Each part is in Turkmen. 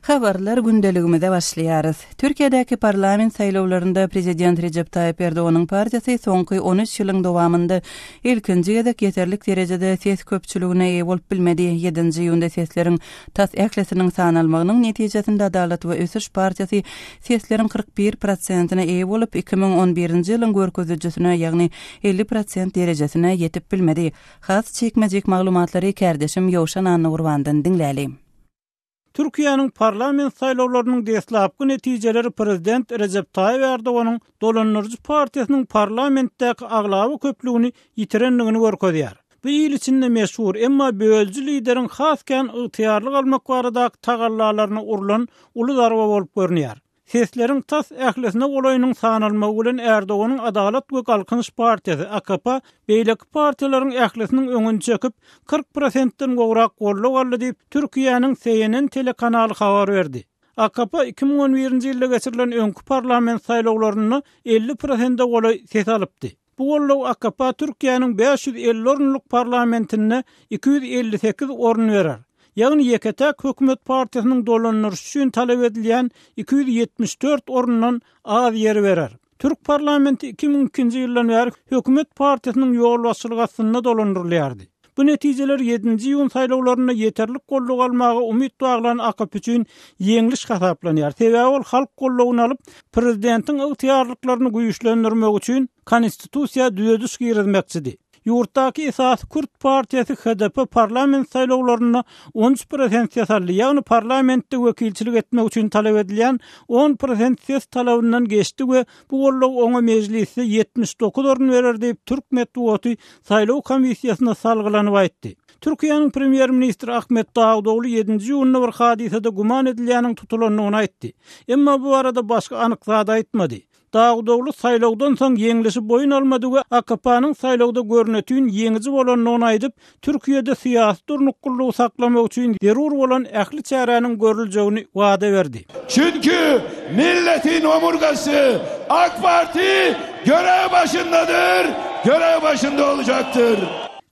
Habarlar gündeligimizde başlaýarys. Türkiýedäki parlament saýlawlarynda prezident Recep Tayyip Erdoğan'ın partiyasy soňky 13 ýylyň dowamynda ilkinji gezek ýeterlik derejede ses köpçüligine eýe bolup bilmedi. 7-nji ýylda sesleriň tas ählesiniň sanalmagynyň netijesinde Adalet we Ösüş partiyasy sesleriň 41%-ne eýe bolup 2011-nji ýylyň görkezijisine, ýagny 50% derejesine ýetip bilmedi. Has çekmejek maglumatlary kärdeşim Ýowşan Annurwandan dinläli. Türkiýanyň parlament saýlawlarynyň desläpki netijeleri prezident Recep Tayyip Erdoğan'ın dolanýarjy partiýasynyň parlamentdäki aglaby köpligini ýitirenligini görkezýär. Bu ýyl içinde meşhur emma bölji lideriň hasken ygtyýarlyk almak baradaky tagallalaryna urulan uly darba bolup görünýär. Sesleriň tas ählesine olaýynyň sanalmagy bilen Erdoğan'ın Adalet we Kalkınış partiýasy AKP beýleki partiýalaryň ählesiniň öňüne çekip 40%-den gowrak golluk aldy diýip Türkiýanyň CNN telekanaly habar berdi. AKP 2011-nji ýylda geçirilen öňkü parlament saýlawlaryny 50%-de golay ses alypdy. Bu golluk AKP Türkiýanyň 550 orunluk parlamentine 258 orun berer. Ýagny ýeketek hökümet partiýasynyň dolanýarjy üçin talap edilýän 274 orundan az ýer berer. Türk parlamenti 2002-nji ýyldan bäri hökümet partiýasynyň ýol başçylygy astyna dolandyrylýardy. Bu netijeler 7-nji ýyl saýlawlaryna ýeterlik golluk almagy umyt baglan AKP üçin ýeňliş hasaplanýar. Sebäbi ol halk gollugyny alyp prezidentiň ygtyýarlyklaryny güýçlendirmek üçin konstitusiýa düzediş girizmekçidir. Ýurtdaky esas Kürt partiýasy HDP parlament saýlawlaryna 13% ses aldy. Ýagny parlamentde wekilçilik etmek üçin talap edilýän 10% ses talabyndan geçdi we bu golluk oňa mejlisde 79 orun berer diýip Türk Medeniýeti saýlaw komissiýasyna salgylanyp aýtdy. Türkiýanyň premier ministri Ahmet Dağdoglu 7-nji ýylyny bir hadisede guman edilýäniň tutulanyny aýtdy. Emma bu arada başga anyk zat aýtmady. Dağdoglu saýlawdan soň ýeňlişi boyun almady we AKP-nyň saýlawda görnetýän ýeňiji bolanyny aýdyp, Türkiýede syýasy durnuklugy saklamak üçin derur bolan ähli çäräniň görüljegini wada berdi. Çünkü milletin omurgasy AK Parti görev başındadır, görev başında olacaktır.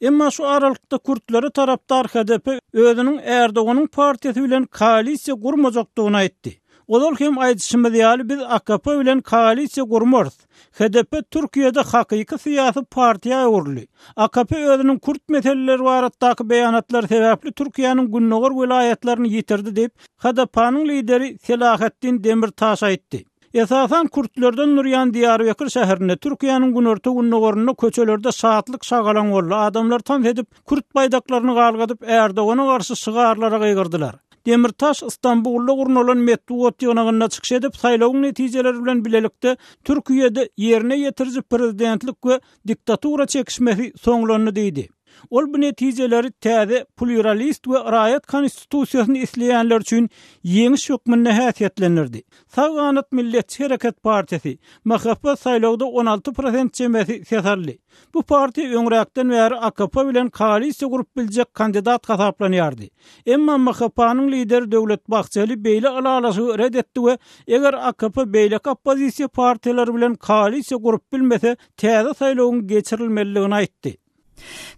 Emma şu aralykda Kürtleri tarapdar HDP özüniň Erdoğan'ın partiýasy bilen koalisiýa gurmajakdygyny aýtdy. Olal hem aýdyşymyz ýaly biz AKP bilen koalisiýa gurmarys. HDP Türkiýede hakyky syýasy partiýa urly. AKP özüniň Kürt meseleleri baratdaky beýanatlar sebäpli Türkiýanyň günnäger vilayetlerini ýitirdi diýip HDP-nyň lideri Selahattin Demirtaş aýtdy. Esasan Kürtlerden Nuryan Diyarbakır şäherine Türkiýanyň günorta günnägerine köçelerde saatlyk şagalan boldy. Adamlar tam edip Kürt baýdaklaryny galgadyp Erdoğan'a garşy şygarlara gaýgyrdylar. Demirtaş İstanbulda urnalan Medeniýet ýygynyna çykyş edip saýlaw netijeleri bilen bilelikde Türkiýede ýerine ýetirji prezidentlik we diktatura çekişmesi soňlanyny diýdi. Ol bu netijeleri täze pluralist we raýat konstitusiýasyny isleýänler üçin ýeňiş hökmüne häsiýetlenirdi. Sağanat Milletçi Hereket Partiýasy MHP saýlawda 16% jemgyýeti ses aldy. Bu partiýa öňräkden bäri AKP bilen koalisiýa gurup biljek kandidat hasaplanýardy. Emma MHP-nyň lideri Döwlet Bahçeli beýle alalasy red etdi we eger AKP beýleki oppozisiýa partiýalary bilen koalisiýa gurup bilmese täze saýlawyň geçirilmeligini aýtdy.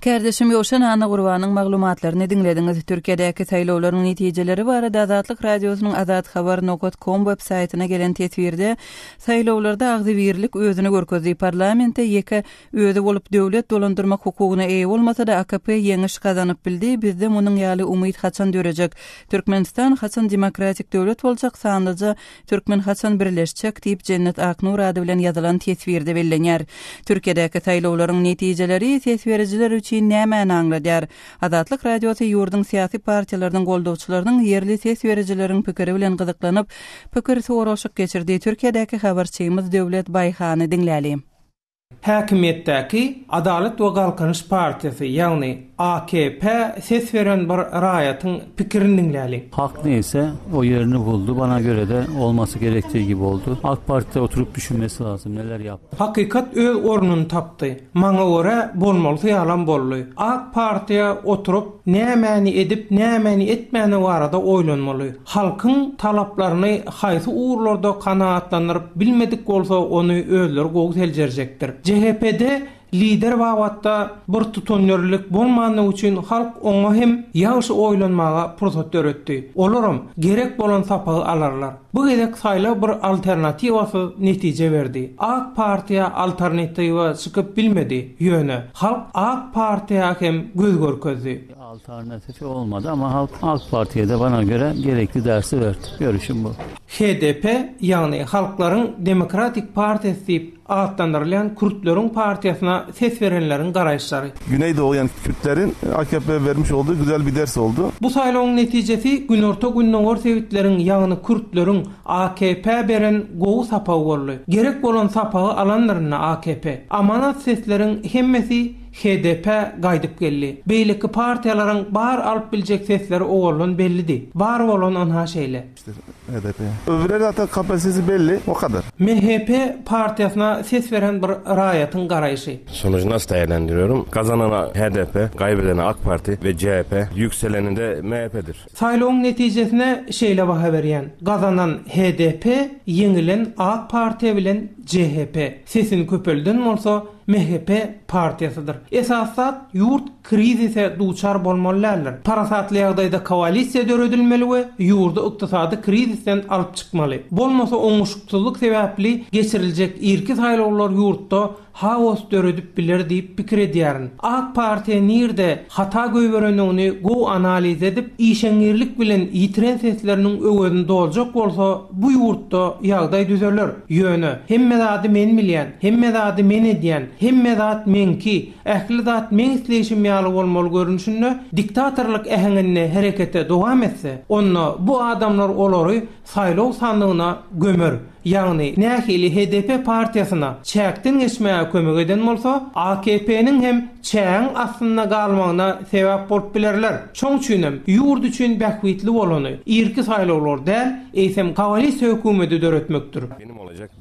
Kärdeşim Ýowşan Annurwanyň maglumatlaryny dinlediňiz. Türkiýedäki saýlawlaryň netijeleri barada Azatlyk radiosynyň azathabar.com web saýtyna gelen tesbirde saýlawlarda agzy birlik özüni görkezdi. Parlamentde ýeke özü bolup döwlet dolandyrmak hukugyna eýe bolmasa da AKP ýeňiş kazanyp bildi. Bizde munyň ýaly umyt haçan dörejek. Türkmenistan haçan demokratik döwlet boljak, sandyja Türkmen haçan birleşjek diýip Cennet Aknur ady bilen ýazylan tesbirde bellenýär. Türkiýedäki saýlawlaryň netijeleri tesbir üçin nämäni aňladýar? Azatlyk radiosy ýurdun syýasy partiýalarynyň goldawçylarynyň ýerli ses berejileriň pikiri bilen gyzyklanyp, pikir soraşyk geçirdi. Türkiýedäki habarçymyz Döwlet Baýhany dinläli. Häkimettäki Adalet we Kalkınış partiýasy, ýagny AKP ses veren bir raýatyň pikirini dinläli. Hak neyse o yerini buldu. Bana göre de olması gerektiği gibi oldu. AK Parti'de oturup düşünmesi lazım. Neler yaptı? Hakikat öz ornunu tapdy. Maňa göre bolmaly ýalan boldy. AK Partiýa oturup nämäni edip nämäni etmäni barada oýlanmaly. Halkyň talaplaryny haýsy uğurlarda kanaatlandyryp bilmedik bolsa onu özleri gowy seljerjekdir. CHP'de Lider wagtda bir tutanýarlyk bolmanyny üçin halk oňa hem ýaşy oýlanmaga pursat öretdi. Olaram gerek bolan sapagy alarlar. Bu gedek saýla bir alternatiwasy netije berdi. AK partiýa alternatiwa çykyp bilmedi ýöne. Halk AK partiýa hem göz görkezdi. Alternatifi olmadı ama AK Parti'ye de bana göre gerekli dersi verdi. Görüşüm bu. HDP yani Halkların Demokratik Partisi deyip adlandırılan Kürtlerin partiýasyna ses verenlerin garaýşlary. Güneydoğu yani Kürtlerin AKP vermiş olduğu güzel bir ders oldu. Bu saýlawyň netijesi günorta günnäňor sewitleriň ýagny Kürtlerin AKP beren gowy sapagy boldy. Gerek bolan sapagy alanlaryna AKP. Amanat sesleriň hemmesi HDP gaýdyp geldi. Beýleki partiýalaryň bar alyp biljek sesleri oğulun bellidi. Bar bolan onha şeýle. İşte HDP. Öbürleri hatta kapasitesi belli, o kadar. MHP partiýasyna ses veren bir raýatyň garaýşy. Sonucu nasıl değerlendiriyorum? Kazanan HDP, kaybeden AK Parti ve CHP, yükseleni de MHP'dir. Saýlawyň netijesine şeýle baha berýän. Gazanan HDP, ýeňilen AK Parti bilen CHP. Sesin köpelden bolsa MHP partiýasydyr. Esasat ýurt krizise duçar bolmalylar. Parasatly ýagdaýda koalisiýa döredilmeli we ýurdu ykdysady krizisten alyp çykmaly. Bolmasa oňuşukçylyk sebäpli geçiriljek irki saýlawlar ýurtda haos döredip biler diýip pikir edýärin. AK partiýa nirde hata göýberenligini go analiz edip işeňirlik bilen ýitiren sesleriniň öwedinde doljak bolsa bu ýurtda ýagdaý düzeler. Ýöne hemme zady men bilýän, hemme zady men edýän, hemme zat menki, ähli zat men isleýişim ýaly bolmaly görünüşinde diktatorlyk äheňine herekete dowam etse, onda bu adamlar olary saýlaw sandygyna gömer. Yani nähili HDP partiýasyna çäkden geçmäge kömek eden bolsa, AKP'niň hem çäň aslynda galmagyna sebäp bolup bilerler. Şoň üçin hem ýurt üçin bähwitli bolany irki saýlawlar däl, eýsem koalisiýa hökümeti döretmekdir.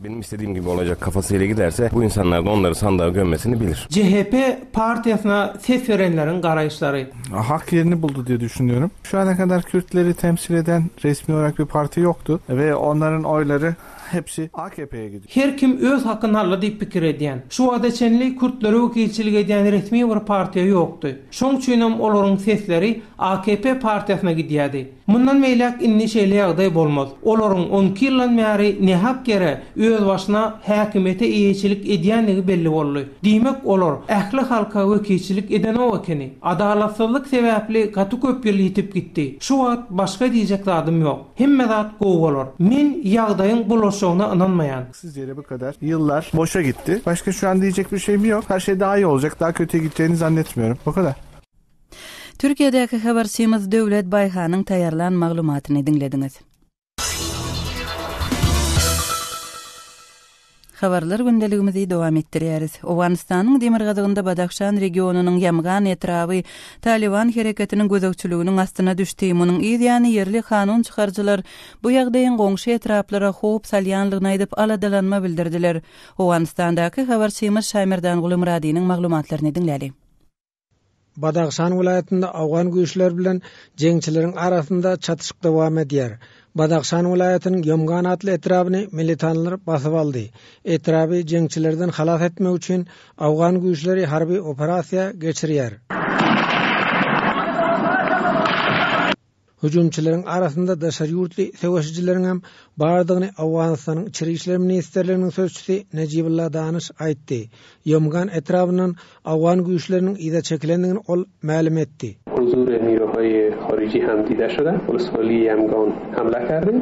Benim istediğim gibi olacak kafasıyla giderse bu insanlar da onları sandığa gömmesini bilir. CHP partiýasyna ses verenlerin garaýşlary Hak yerini buldu diye düşünüyorum. Şu ana kadar Kürtleri temsil eden resmi olarak bir parti yoktu ve onların oyları hepsi AKP'ye gidiyor. Her kim öz hakkını aldı diýip pikir edýän. Şu wagtçenli Kürtleri wekilçilik edýän resmi bir partiýa ýokdy. Şoň üçin hem olaryň sesleri AKP partiýasyna gidýärdi. Mundan meýlek inni şeýle ýagdaý bolmaz. Olaryň 12 ýyldan bäri nähap gere öz başyna häkimete eýeçilik edýänligi belli boldy. Diýmek olar ähli halka wekilçilik eden o ekeni. Adalatsyzlyk sebäpli gaty köp ýyl ýitip gitdi. Şu wagt başga diýjek zadym ýok. Hemme zat gowy bolar. Men ýagdaýyň bulaşygyna inanmaýan. Siz yere bu kadar yıllar boşa gitti. Başka şu an diyecek bir şeyim yok. Her şey daha iyi olacak. Daha kötüye gideceğini zannetmiyorum. O kadar. Türkiýedäki habarçymyz Döwlet Baýhanyň taýýarlan maglumatyny dinlediňiz. Habarlar gündeligimizi dowam etdirýäris. Owganistanyň Demirgazygynda Badakhşan regionunyň ýamgan etrawy Taliban hereketiniň gözegçiliginiň astyna düşdi. Munyň ýa-ni yerli kanun çykarjylar bu ýagdaýyň goňşy etraplara howp salýanlygyny aýdyp aladalanma bildirdiler. Owganistandaky habarçymyz Şaýmerdan Gulumradynyň maglumatlaryny dinläli. Badakhşan vilayetinde Awgan güýçler bilen jeňçileriň arasynda çatışyk dowam edýär. Badakhşan vilayetiniň Ýamgan atly etrabyny militanlar basyp aldy. Etraby jeňçilerden halas etmek üçin Awgan güýçleri harby operasiýa geçirýär. Hüjümçileriň arasynda daşary ýurtly seweşjileriň hem bardygyny Awganistanyň içeri işler ministrliginiň sözçüsi Nejibulla Danyş aýtdy. Ýamgan etrabynyň Awgan güýçleriniň ýa çekilendigini ol ma'lum etdi. حضور نیروهای خارجی هم دیده شده. ولسوالی یمگان حمله کرده.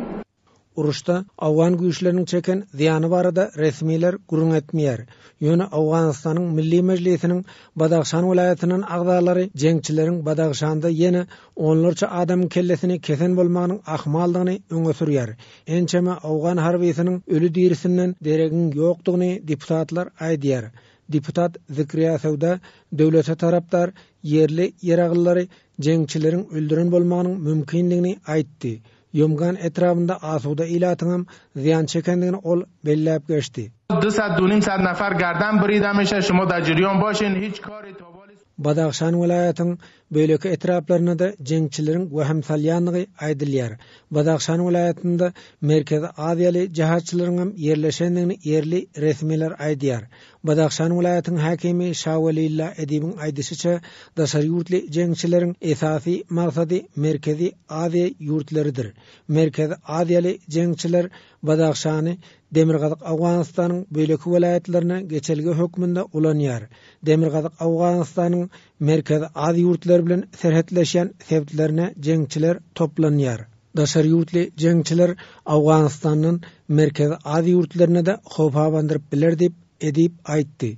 Uruşda Awgan güýçleriniň çeken ziýany barada resmiler gurun etmeýär. Ýöne Awganistanyň Milli Mejlisiniň Badakhşan vilayatynyň agzalary jeňçileriň Badakhşanda ýene onlarça adam kellesini kesen bolmagynyň ahmaldygyny öňe sürýär. Ençeme Awgan harbysiniň ölü dirisinden deregin ýokdugyny deputatlar aýdýar. Deputat Zikriya Sewda döwlete tarapdar yerli ýeragylary jeňçileriň öldüren bolmagynyň mümkinligini aýtdy. Ýamgan etrafında asuda ilatyň ziyan çekendigini ol belläp geçdi. 200-250 nafer gerden biridenmişe şuma da jurýan başyn hiç kary tawali. Badakhşan vilayatyň Böyleki etraflarına da jengçilerin waham salyanlygy aýdylýar. Badaxşan vilayatynda Merkezi Aziýaly jahatçylaryň yerleşendigini yerli resmiler aýdýar. Badaxşan vilayatynyň hakimi Şawalilla Edibin aýdyşyça daşary ýurtly jengçileriň esasy maksady Merkezi Aziýa ýurtlarydyr. Merkezi Aziýaly jengçiler Badaxşany Demirgazyk Awganystanyň böýleki vilayatlaryna geçelge hökmünde ulanýar. Demirgazyk Awganystanyň Merkezi Aziýa ýurtlary bilen serhetleşen sebitlerine jengçiler toplanýar. Daşary ýurtly jengçiler Awganystanyň Merkezi Aziýa ýurtlaryna da howpa bandyryp biler diýip Edip aýtdy.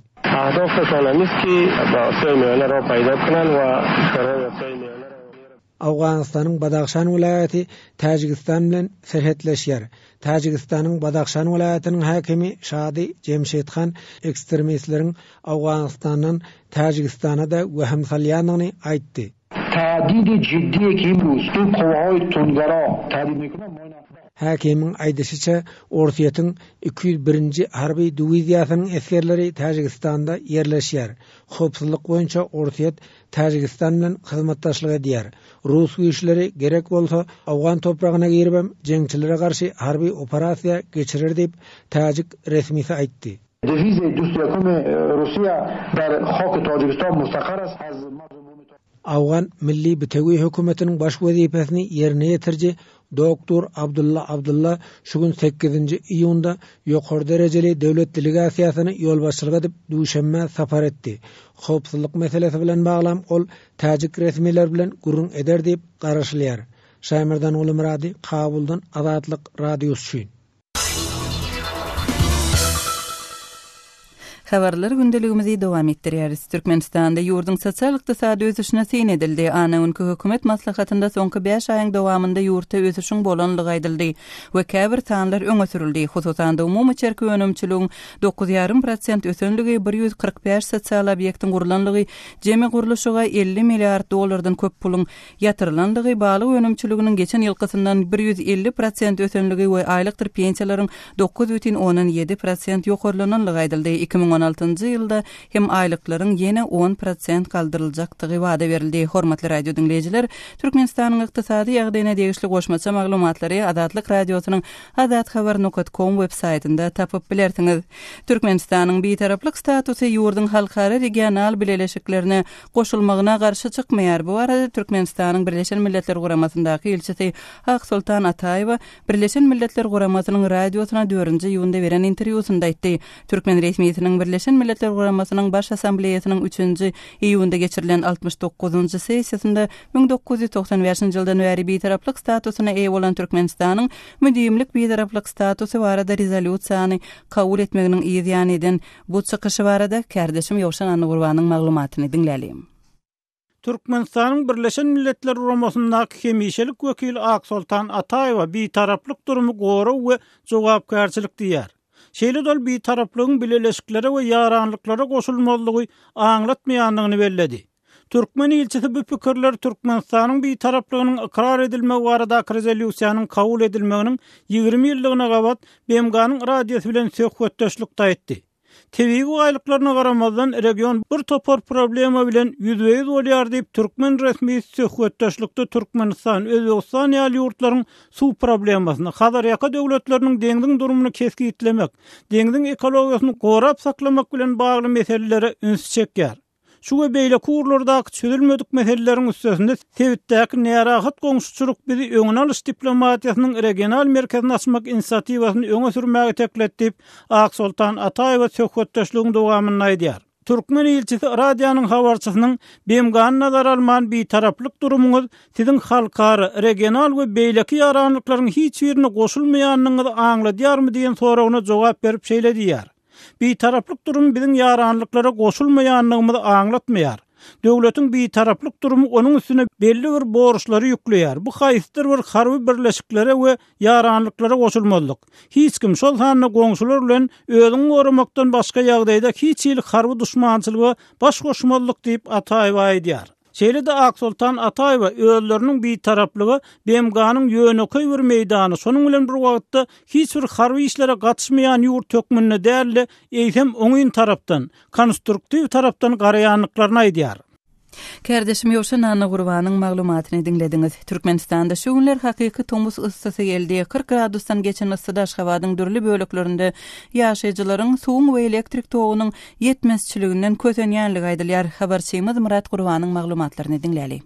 Awganystanyň Badaxşan vilayaty Täjikistan bilen serhetleşýär. Täjikistanyň Badaxşan vilayatynyň hakimi Şady Jemşedxan ekstremistleriň Awganystanyň Täjikistana da waham salýanyny aýtdy. Tähdidi jiddiye ki üstün qoway tungara tähdid mekunam Hakimin aýdyşyça Orsiýatyň 201-nji harby diwiziýasynyň eskerleri Täjikistanda yerleşýär. Howpsuzlyk boýunça Orsiýat Täjikistan bilen hyzmatdaşlyk edýär. Rus güýçleri gerek bolsa Awgan topragyna girip jengçilere garşy harby operasiýa geçirir diýip Täjik resmisi aýtdy. Devize düstürküme Russiýa dar hok Täjikistan mustaqar az Awgan milli bütegi hökümetiniň baş wezipesini ýerine ýetirji Doktor Abdulla şugun 8-nji iýunda ýokary derejeli döwlet delegasiýasyny ýolbaşçylyk edip Duşanbe sapar etdi. Howpsuzlyk meselesi bilen baglam ol Täjik resmiler bilen gurrun eder diýip garaşylýar. Şaýmyrdan Ulumrady, Kabuldan Azatlyk radiosu. Habarlar gündeligimizi dowam etdirýäris. Türkmenistanda ýurdun sosial-ykdysady ösüşine sen edildi. Anawynky hökümet maslahatynda soňky 5 aýyň dowamynda ýurtda ösüşiň bolanlygy aýdyldy we käbir sanlar öňe sürildi. Hususan da umumy çerki önümçiligiň 9,5% ösünligi 145 sosial obyektiň gurulanlygy jemi guruluşyga 50 milliard dollardan köp pulun ýatyrylanlygy balyk önümçiliginiň geçen ýylkysyndan 150% ösünligi we aýlykdyr pensiýalaryň 9,7% ýokarlananlygy aýdyldy. 2016-njy ýylda hem aýlyklaryň ýene 10% kaldyryljakdygy wada berildi. Hormatly radio dinleýijiler, Türkmenistanyň ykdysady ýagdaýyna degişli goşmaça maglumatlary Azatlyk radiosynyň azathabar.com web saýtynda tapyp bilersiňiz. Türkmenistanyň bitaraplyk statusy ýurdun halkara regional bileşiklerine goşulmagyna garşy çykmaýar. Bu arada Türkmenistanyň Birleşen Milletler Guramasyndaky elçisi Aksultan Ataýewa Birleşen Milletler Guramasynyň radiosuna 4-nji ýylda beren interwýusynda aýtdy. Türkmen resmiýetiniň Birleşen Milletler Guramasynyň baş assambleýasynyň 3-nji iýunda geçirilen 69-njy sessiýasynda 1995-nji ýyldan bäri bitaraplyk statusyna eýe bolan Türkmenistanyň müdimlik bitaraplyk statusy barada rezolýusiýany kabul etmeginiň ýa-da eden bu çykyşy barada kardeşim Ýowşan Anugurwanyň maglumatyny dinläýälim. Türkmenistanyň Birleşen Milletler Guramasyndaky hemişelik wekili Aksultan Ataýewa bitaraplyk durumy gowy we jogapkärçilik diýär. Şeýle dol bitaraplygyň bileşiklere we ýaranlyklara goşulmalygy aňlatmaýanlygyny belledi. Türkmen ilçesi bu pikirler Türkmenistanyň bitaraplygynyň ikrar edilmegi baradaky rezolýusiýanyň kabul edilmeginiň 20 ýyllygyna gabat BMG-nyň radiosy bilen söhbetdeşlikde etdi. Tebigi aýlyklaryna garamazdan region bir topar problema bilen ýüzbeýiz bolýar diýip Türkmen resmi söhbetdeşlikde Türkmenistan, Özbegistan ýaly ýurtlaryň suw problemasyny, hazır ýaka döwletleriniň deňdiň durumyny kesgitlemek, deňdiň ekologiýasyny gorap saklamak bilen bagly meselelere üns çekýär. Şu we beýle kurlardaky çözülmedik meseleleriň üstesinde sebitdäki närahat goňşuçylyk bizi öňüne alyş diplomatiýasynyň regional merkezini açmak inisiatiwasyny öňe sürmäge teklip edip Aksultan Ataýewa söhbetdeşligiň dowamyny aýdýar. Türkmen ilçisi radiosynyň habarçysynyň BMG-ny nazara alman bitaraplyk durumuňyz siziň halkara, regional we beýleki ýaranlyklaryň hiç birine goşulmaýanyňyzy aňladýarmy diýen soragyna jogap berip şeýledýär. Bitaraplyk durumy biziň ýaranlyklara goşulmaýanlygymyzy aňlatmaýar. Döwletiň bitaraplyk durumy onuň üstüne belli bir borçlary ýükleýär. Bu haýsdyr bir harby birleşiklere we ýaranlyklara goşulmalyk. Hiç kim şol sanyny goňşular bilen özüň goramakdan başga ýagdaýda hiç ýyl harby duşmançylyga baş goşmalyk diýip Ataýewa aýdýar. Şeýle-de Aksultan Ataýewa özleriniň bitaraplygy BMG-nyň ýöneköy bir meýdany, şonuň bilen bir wagtda hiç bir harby işlere gatnaşmaýan ýurt tökmünde däl, eýsem oňyn tarapdan, konstruktiw tarapdan garaýanlyklaryny aýdýar. Kardeşim Ýowşan Anna Gurbanyň maglumatyny dinlediňiz. Türkmenistanda şu günler hakyky tomus ıssysy geldi. 40 gradusdan geçen ıssyda Aşgabatyň dürli böleklerinde ýaşaýjylaryň suwun we elektrik togunyň ýetmezçiliginden kötenýänligi aýdylýar. Habarçymyz Murat Gurbanyň maglumatlaryny dinläli.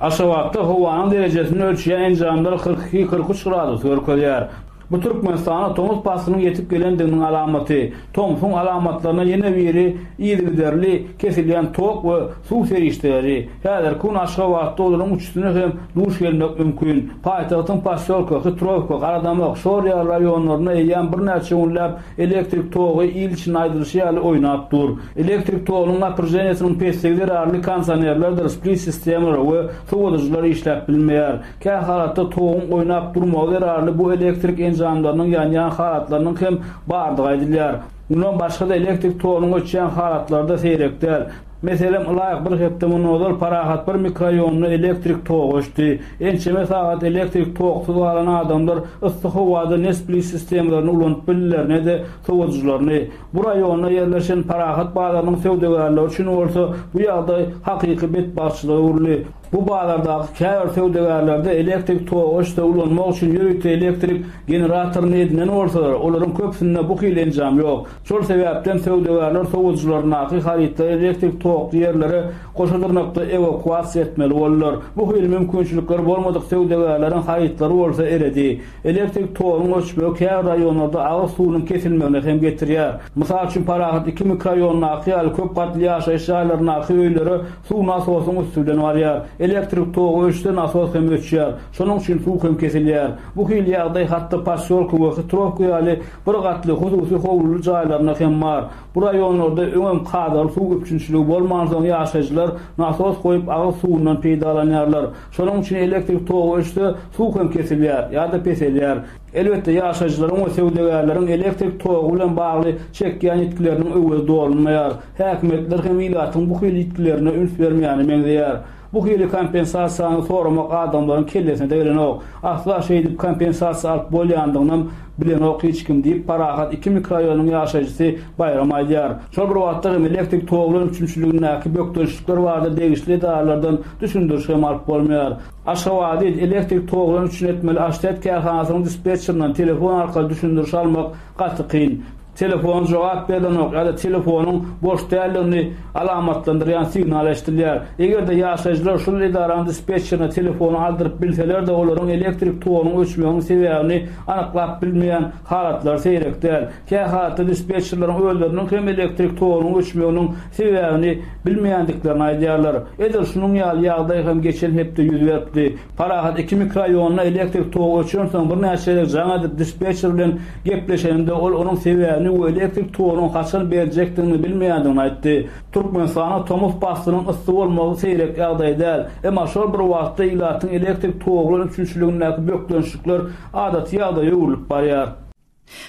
Aşgabatda howanyň derejesini ölçýän enjamlar 42-43 gradus görkezýär. Bu Türkmenistana tomuz pasynyň ýetip gelendiginiň alamaty. Tomusyň alamatlaryna ýene biri ýygyderli kesilýän tok we suw serişleri. Häzir kun Aşgabatda olaryň uçusyna hem duş gelmek mümkin. Paýtagtyň Pasyolka, Hytrovka, Garadamyk, Şorýa raýonlaryna ýan bir näçe günläp elektrik togy il için aýdyrşy ýaly oýnap dur. Elektrik togynyň naprejeniýasynyň peslegleri arly kondisionerler, split sistemler we sowadyjylar işläp bilmeýär. Kä halatda togyň oýnap durmagy arly bu elektrik enjamlarynyň ýan halatlarynyň hem bardygy aýdylýar. Bundan başga da elektrik togynyň öçýän halatlarda seýrekdir. Meselem laýyk bir hepde monodol parahat bir mikroraýonyna elektrik tog öçdi. Ençeme saat elektrik togsyz galan adamlar yssyk howada nesbli sistemlerini ulanyp bilýärler, ne-de sowadyjylaryny. Bu raýonda ýerleşen parahat bazarlynyň sewdegarlary üçin bolsa bu ýagdaý hakyky betbaşçylygy urly. Bu bazardaky käbir sewdegarlarda elektrik tog öçde ulanmak üçin ýörükli elektrik generatoryny edinen bolsalar, olaryň köpsinde bu hil enjam ýok. Şol sebäpden sewdegarlar sowadyjylaryna hakykaty elektrik tog ýerlere goşadyrnakda evakuasiýa etmeli bollar. Bu hil mümkinçilikler bolmadyk sewdegarlaryň haýytlary bolsa eredi. Elektrik togyň öçmegi käbir raýonlarda agyr suwunyň kesilmegine hem getirýär. Mysal üçin parahat 2 mikroraýonyna ýaly köp gatly ýaşaýyş ýerlerine öýlere suw nasosyň üstünden barýar. Elektrik togy öçden nasos hem öçýär. Şonuň üçin suw hem kesilýär. Bu hil ýagdaý hatda Pasyolka we Hytrovka ýaly bir gatly hususy howluly jaýlaryna hem bar. Bu raýonlarda öňem kadar suw üçinçiligi bolman soň ýaşaýjylar nasos goýup agyr suwundan peýdalanýarlar. Şonuň üçin elektrik togy öçde suw hem kesilýär ýa-da peselýär. Elbetde ýaşaýjylaryň we sewdegarlaryň elektrik togy bilen bagly çekýän ýetkileriniň öwrü dolunmaýar. Häkimetler hem ilatyň bu hil ýetkilerine üns bermeýäni meňzeýär. Bu hili kompensasiýany soramak adamlaryň kellesine degelenok. Asla şeýdip kompensasiýa alyp bolýandygynam bilenok hiç kim diýip parahat 2 mikroraýonyň ýaşaýjysy bayram aýdýar. Şol bir wagtda elektrik togylaryň üçinçiligindäki bökdürüşlikler bardy degişli daýlardan düşündürşe alyp bolmaýar. Aşgabaty elektrik togylaryň üçin etmeli aştet kärhanasynyň dispetçerinden telefon arkaly düşündürüş almak gaty kyn. Telefon jogap berlenok ýa-da telefonyň boş dällerini alamatlandyrýan signal eşdilýär. Eger de ýaşaýjylar şol edaranyň dispetçerine telefonu aldyryp bilseler de olaryň elektrik togynyň öçmeginiň sebäbini anyklap bilmeýän halatlar seýrekdir. Kä halatda dispetçerleriň öýleriniň hem elektrik togynyň öçmeginiň sebäbini bilmeýändiklerini aýdýarlar. Eger şunuň ýagdaýy hem geçen hepde ýüz berdi. Parahat 2 mikroraýonyna elektrik togy öçürsen soň bir näçe jaňa dispetçer bilen gepleşende onuň sebäbini bu elektrik togynyň haçan berjekdigini bilmeýändigini aýtdy. Türkmenistana tomuz pasynyň ysy bolmagy seýrek ýagdaý däl. Emma şol bir wagtda ilatyň elektrik togylaryň üçinçiligindäki bökdürüşlikler adaty ýagdaýa urulyp barýar.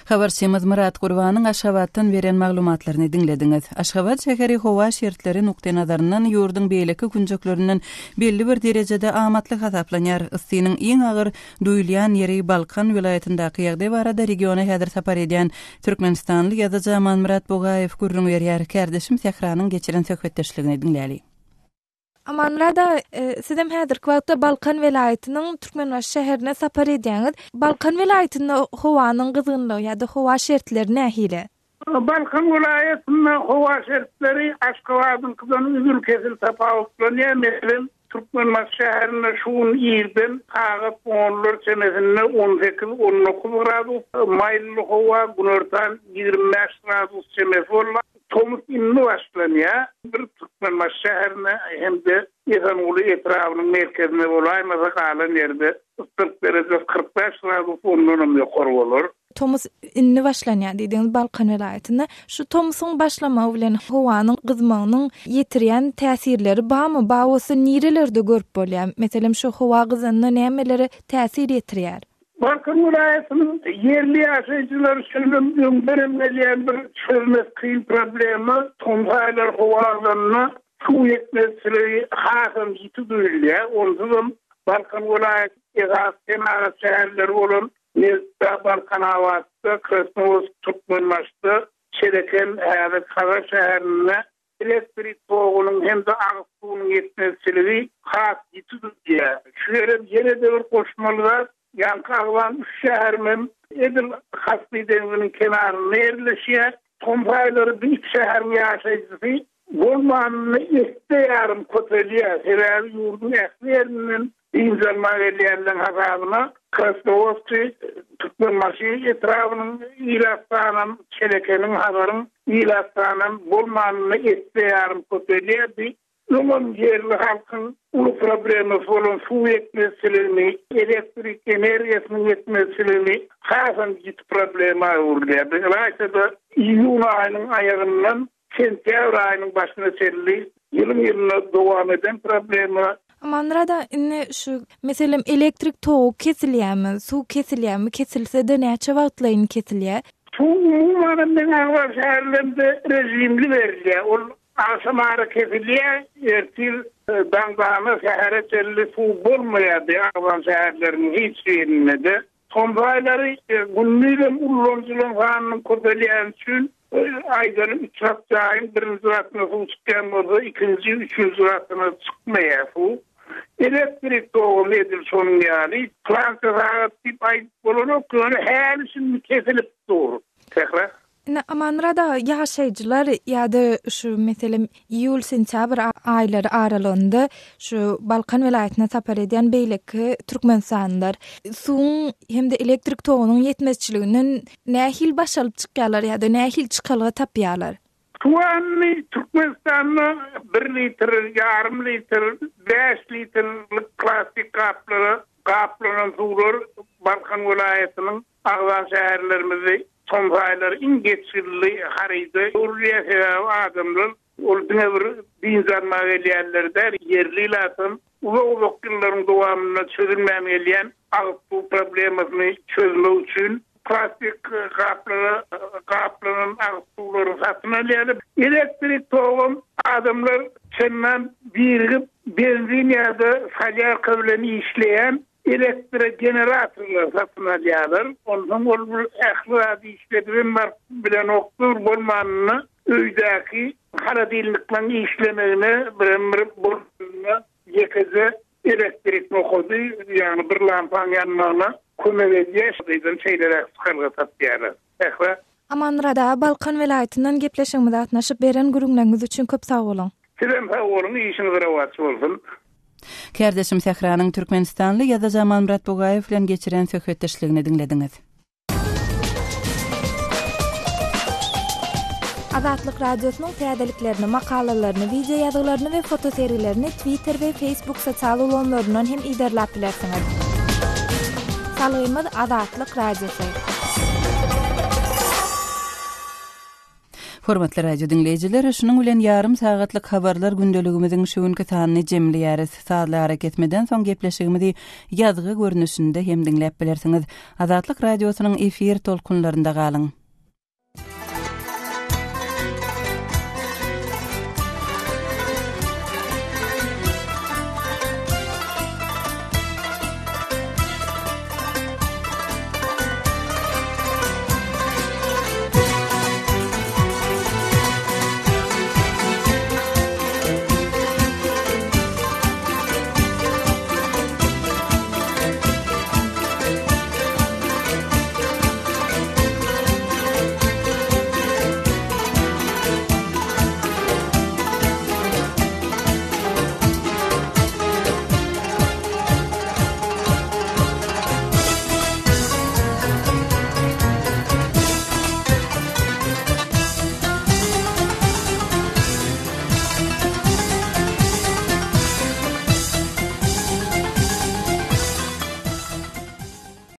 Habarçymyz Murat Gurbanyň Aşgabatdan beren maglumatlaryny dinlediňiz. Aşgabat şäheri howa şertleri nukta nazaryndan ýurduň beýleki günjeklerinden belli bir derejede amatlyk hasaplanýar. Issynyň iň agyr duýulýan ýeri Balkan vilayatyndaky ýagdaý barada regiona häzir sapar edýän Türkmenistanly ýazyjy Murat Bogaýew gurrun berýär. Kardeşim Sehranyň geçiren söhbetdeşligini dinläli. Amanlarda sizem häzirki wagtda Balkan vilayatynyň Türkmenbaşy şäherine sapar edýäňiz. Balkan vilayatynda howanyň gyzgynlygy ýa-da howa şertleri nähile? Balkan vilayatynyň howa şertleri Aşgabatyň üzül kesil tapawutlanýar. Meselem Türkmenbaşy şäherine şuň ýerden taýyp onlar senesinde 18-19 gradus maýly howa günortan 25 gradus semes bolýar. Tomuz inni başlanýar. Bir Türkmenbaşy şäherine hem-de Ýezanguly etrawynyň merkezine bolaýmasa galan ýerde 40 derece 45 gradus ondan ýokary bolar. Tomuz inni başlanýar diýdiňiz Balkan vilayatynda. Şu tomusyň başlamagy bilen howanyň gyzmagynyň ýetirýän täsirleri barmy? Bawasy nirelerde görüp bolýar? Meselem şu howa gyzanyna nämeleri täsir ýetirýär? Balkan vilayatynyň yerli ýaşaýjylar üçin öňderilýän bir çözülmez kyn problemi tomzaýlar howalarına suw ýetmezligi hasam ýitdirilýär. Ondan Balkan vilayatynyň şäherleri bolan Nezda, Balkan Awatda, Krasnoyarsk, Türkmenbaşda, Çereken, Kaza şäherine elektrik toğunun hem de ağız suyunun yetmezçiligi has ýitdi. Şu ýere ýene de bir koşmalylar. Yankı Aglan şähermen Edil Hasbi denginin kenaryna ýerleşýär. Tombaýlary bir şäher ýaşaýjy bolmanyny isteýärm kötelýär. Sebäbi ýurdun ähliýetinden inzalmaýarlaryň hazabyna Krasnoyarski Türkmenmaşy etrawynyň ýylastanan çelekeniň habaryň ýylastanan bolmanyny isteýärm kötelýär. Umum yerli halkın ulu problemi olan su yetmezçiliğini, elektrik enerjisinin yetmezçiliğini hasan ciddi problemi uğurluyor. Dolayısıyla iyun ayının ayarından sentyabr ayının başına çelli, yılına devam eden problemi. Amanrada şu mesela elektrik toğu kesilýärmi, su kesilýärmi, kesilse de näçe wagtlaryň kesilýär? Su umuman men Agvar şäherlerinde rejimli berilýär. Aşamara kesilýär, ertil dağdağına şähere çelli su bolmaýardy. Agvar şäherleriniň hiç ýerinde. Tombaýlary günnüden ullanjylan hanyň kötelýän üçin aýdany 3 hafta aýyn birinji wagtyna su çykýan bolsa, ikinji, üçüncü wagtyna çykmaýar su. Elektrik toğum edil şonun ýaly, planta tip aýdyp bolanok, her işin kesilip dur. Tekrar. Amanrada ýaşaýjylar ýa-da şu meselem iýul-sentyabr aýlary aralygynda şu Balkan welaýatyna tapar eden beýleki Türkmenistanylar suň hem de elektrik togunyň ýetmezçiliginden nähil başalyp çykýarlar ýa-da nähil çykalyga tapýarlar. Tuanny Türkmenistanyň 1 litr, yarım litr, 5 litrlik plastik kaplanan sular Balkan welaýatynyň aglan şäherlerimizi Tombaýlar ingeçilli harydy. Urliýa sebäbi adamlar uldyna bir dinzanmaýarlerde yerlilätin uzak ýyllaryň dowamyna çözülmäýän agsu problemasyny çözmek üçin plastik kaplanan agsulary satyn alýar. Elektrik togum adamlar çenden birigip benzin ýa-da salyarka bilen işleýän elektrik generatorlar satın alýarlar. Ondan ol ähli işlediren bilen okdur bolmanyny öýdäki haradillikden işlemegine bir bolmagyna ýekeze elektrik nokody, ýani bir lampan ýanmagyna kömek edýär. Diýen şeýlere çykarga tapýarlar. Ähli Amanrada Balkan welaýatynyň gepleşigimizde atnaşyp beren gürüňleriniz üçin köp sag bolun. Sizem sag bolun, işiniz rawat bolsun. Kärdeşim Sehranyň Türkmenistanly ýa-da Zaman Murat Bogaýew bilen geçiren söhbetdeşligini dinlediňiz. Azatlyk radiosynyň täzeliklerini, makalalaryny, video ýazgalaryny we foto seriýlerini Twitter we Facebook sosial ulanlaryndan hem iderläp bilersiňiz. Salymyz Azatlyk radiosy. Hormatly radio dinleyijiler, şunun bilen yarım sagatlyk habarlar gündeligimiziň şu günkü sanyny jemleýäris. Saatly hareket etmeden soň gepleşigimizi ýazgy görnüşinde hem dinläp bilersiňiz. Azatlyk radiosynyň efir tolkunlarynda galyň.